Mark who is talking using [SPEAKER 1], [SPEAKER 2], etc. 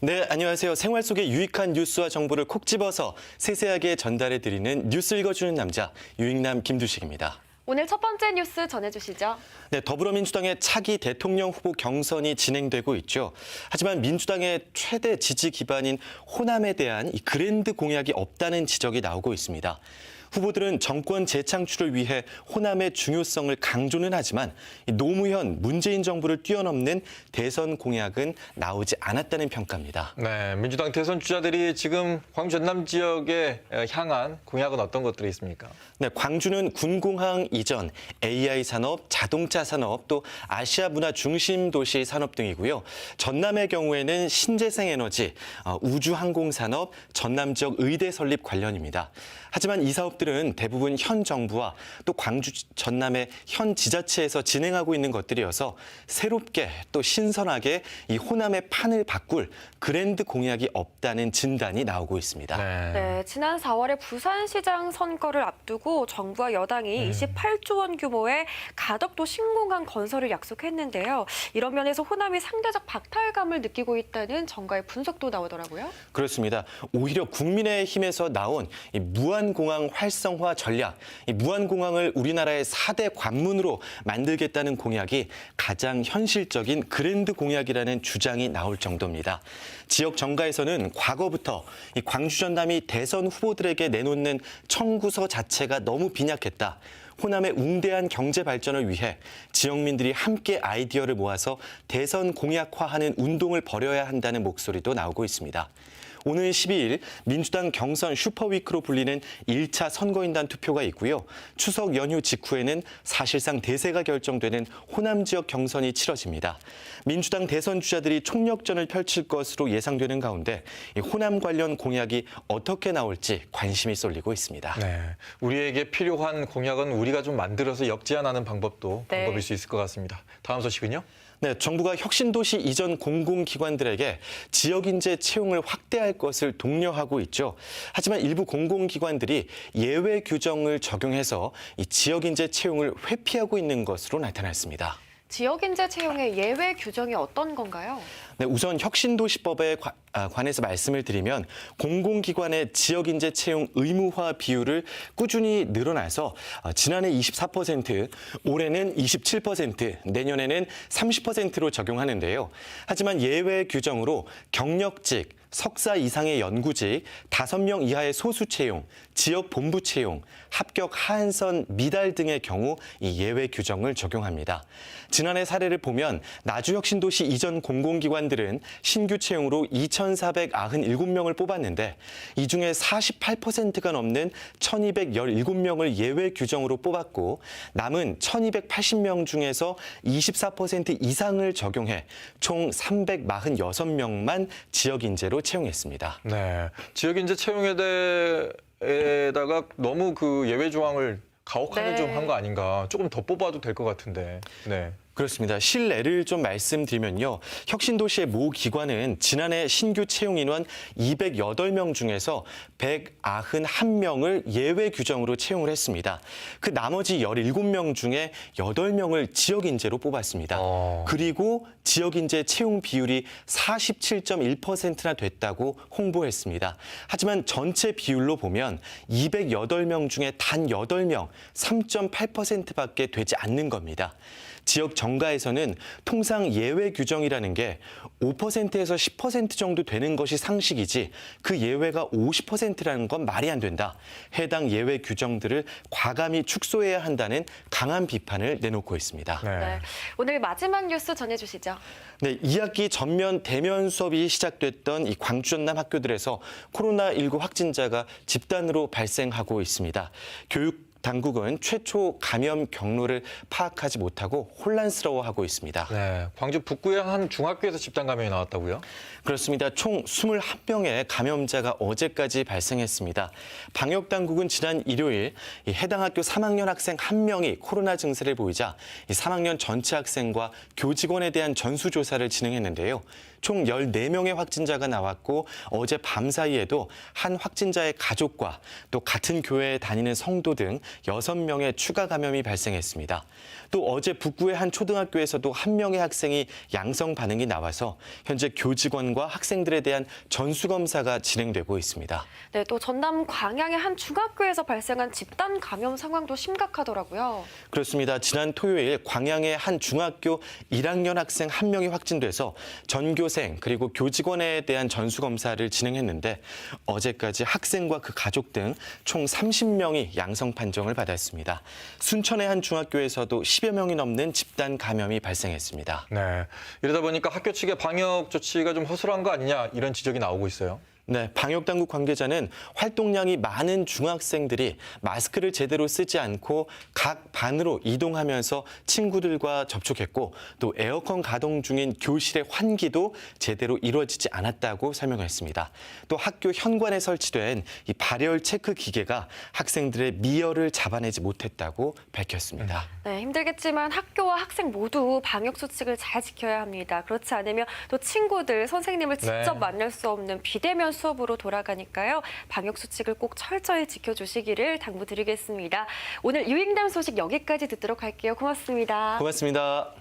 [SPEAKER 1] 네, 안녕하세요. 생활 속의 유익한 뉴스와 정보를 콕 집어서 세세하게 전달해드리는 뉴스 읽어주는 남자, 유익남 김두식입니다.
[SPEAKER 2] 오늘 첫 번째 뉴스 전해주시죠.
[SPEAKER 1] 네, 더불어민주당의 차기 대통령 후보 경선이 진행되고 있죠. 하지만 민주당의 최대 지지 기반인 호남에 대한 이 그랜드 공약이 없다는 지적이 나오고 있습니다. 후보들은 정권 재창출을 위해 호남의 중요성을 강조는 하지만 노무현, 문재인 정부를 뛰어넘는 대선 공약은 나오지 않았다는 평가입니다.
[SPEAKER 3] 네, 민주당 대선 주자들이 지금 광주 전남 지역에 향한 공약은 어떤 것들이 있습니까?
[SPEAKER 1] 네, 광주는 군공항 이전, AI 산업, 자동차 산업, 또 아시아 문화 중심 도시 산업 등이고요. 전남의 경우에는 신재생 에너지, 우주항공 산업, 전남 지역 의대 설립 관련입니다. 하지만 이 사업들은 대부분 현 정부와 또 광주 전남의 현 지자체에서 진행하고 있는 것들이어서 새롭게 또 신선하게 이 호남의 판을 바꿀 그랜드 공약이 없다는 진단이 나오고 있습니다.
[SPEAKER 2] 네, 지난 4월에 부산시장 선거를 앞두고 정부와 여당이 28조 원 규모의 가덕도 신공항 건설을 약속했는데요. 이런 면에서 호남이 상대적 박탈감을 느끼고 있다는 정가의 분석도 나오더라고요.
[SPEAKER 1] 그렇습니다. 오히려 국민의힘에서 나온 이 무한공항 활성화 전략, 이 무한공항을 우리나라의 4대 관문으로 만들겠다는 공약이 가장 현실적인 그랜드 공약이라는 주장이 나올 정도입니다. 지역 정가에서는 과거부터 이 광주 전남이 대선 후보들에게 내놓는 청구서 자체가 너무 빈약했다. 호남의 웅대한 경제 발전을 위해 지역민들이 함께 아이디어를 모아서 대선 공약화하는 운동을 벌여야 한다는 목소리도 나오고 있습니다. 오는 12일 민주당 경선 슈퍼위크로 불리는 1차 선거인단 투표가 있고요. 추석 연휴 직후에는 사실상 대세가 결정되는 호남 지역 경선이 치러집니다. 민주당 대선 주자들이 총력전을 펼칠 것으로 예상되는 가운데 이 호남 관련 공약이 어떻게 나올지 관심이 쏠리고 있습니다.
[SPEAKER 3] 네, 우리에게 필요한 공약은 우리가 좀 만들어서 역제안하는 방법도
[SPEAKER 2] 네.
[SPEAKER 3] 방법일 수 있을 것 같습니다. 다음 소식은요?
[SPEAKER 1] 네, 정부가 혁신도시 이전 공공기관들에게 지역인재 채용을 확대할 것을 독려하고 있죠. 하지만 일부 공공기관들이 예외 규정을 적용해서 이 지역인재 채용을 회피하고 있는 것으로 나타났습니다.
[SPEAKER 2] 지역인재 채용의 예외 규정이 어떤 건가요?
[SPEAKER 1] 네, 우선 혁신도시법에 관해서 말씀을 드리면 공공기관의 지역인재 채용 의무화 비율을 꾸준히 늘어나서 지난해 24%, 올해는 27%, 내년에는 30%로 적용하는데요. 하지만 예외 규정으로 경력직, 석사 이상의 연구직, 5명 이하의 소수 채용, 지역 본부 채용, 합격 하한선 미달 등의 경우 이 예외 규정을 적용합니다. 지난해 사례를 보면 나주혁신도시 이전 공공기관들은 신규 채용으로 2,497명을 뽑았는데 이 중에 48%가 넘는 1,217명을 예외 규정으로 뽑았고 남은 1,280명 중에서 24% 이상을 적용해 총 346명만 지역 인재로 채용했습니다.
[SPEAKER 3] 네, 지역인재 채용에 대해다가 너무 그 예외 조항을 가혹하게
[SPEAKER 2] 네.
[SPEAKER 3] 좀 한 거 아닌가. 조금 더 뽑아도 될 것 같은데. 네.
[SPEAKER 1] 그렇습니다. 실례를 좀 말씀드리면요. 혁신도시의 모 기관은 지난해 신규 채용 인원 208명 중에서 191명을 예외 규정으로 채용을 했습니다. 그 나머지 17명 중에 8명을 지역인재로 뽑았습니다. 그리고 지역인재 채용 비율이 47.1%나 됐다고 홍보했습니다. 하지만 전체 비율로 보면 208명 중에 단 8명, 3.8%밖에 되지 않는 겁니다. 지역 정가에서는 통상 예외 규정이라는 게 5%에서 10% 정도 되는 것이 상식이지 그 예외가 50%라는 건 말이 안 된다. 해당 예외 규정들을 과감히 축소해야 한다는 강한 비판을 내놓고 있습니다.
[SPEAKER 2] 네, 오늘 마지막 뉴스 전해주시죠.
[SPEAKER 1] 네, 2학기 전면 대면 수업이 시작됐던 이 광주 전남 학교들에서 코로나19 확진자가 집단으로 발생하고 있습니다. 교육 당국은 최초 감염 경로를 파악하지 못하고 혼란스러워하고 있습니다.
[SPEAKER 3] 네, 광주 북구의 한 중학교에서 집단 감염이 나왔다고요?
[SPEAKER 1] 그렇습니다. 총 21명의 감염자가 어제까지 발생했습니다. 방역당국은 지난 일요일 이 해당 학교 3학년 학생 1명이 코로나 증세를 보이자 이 3학년 전체 학생과 교직원에 대한 전수조사를 진행했는데요. 총 14명의 확진자가 나왔고 어제 밤 사이에도 한 확진자의 가족과 또 같은 교회에 다니는 성도 등 6명의 추가 감염이 발생했습니다. 또 어제 북구의 한 초등학교에서도 한 명의 학생이 양성 반응이 나와서 현재 교직원과 학생들에 대한 전수검사가 진행되고 있습니다.
[SPEAKER 2] 네, 또 전남 광양의 한 중학교에서 발생한 집단 감염 상황도 심각하더라고요.
[SPEAKER 1] 그렇습니다. 지난 토요일 광양의 한 중학교 1학년 학생 한 명이 확진돼서 전교생 그리고 교직원에 대한 전수검사를 진행했는데 어제까지 학생과 그 가족 등 총 30명이 양성 판정을 받았습니다. 순천의 한 중학교에서도 10여 명이 넘는 집단 감염이 발생했습니다.
[SPEAKER 3] 네. 이러다 보니까 학교 측의 방역 조치가 좀 허술한 거 아니냐 이런 지적이 나오고 있어요.
[SPEAKER 1] 네, 방역당국 관계자는 활동량이 많은 중학생들이 마스크를 제대로 쓰지 않고 각 반으로 이동하면서 친구들과 접촉했고 또 에어컨 가동 중인 교실의 환기도 제대로 이루어지지 않았다고 설명했습니다. 또 학교 현관에 설치된 이 발열 체크 기계가 학생들의 미열을 잡아내지 못했다고 밝혔습니다.
[SPEAKER 2] 네, 힘들겠지만 학교와 학생 모두 방역 수칙을 잘 지켜야 합니다. 그렇지 않으면 또 친구들, 선생님을 직접
[SPEAKER 3] 네.
[SPEAKER 2] 만날 수 없는 비대면 수업으로 돌아가니까요. 방역 수칙을 꼭 철저히 지켜주시기를 당부드리겠습니다. 오늘 유익남 소식 여기까지 듣도록 할게요. 고맙습니다.
[SPEAKER 1] 고맙습니다.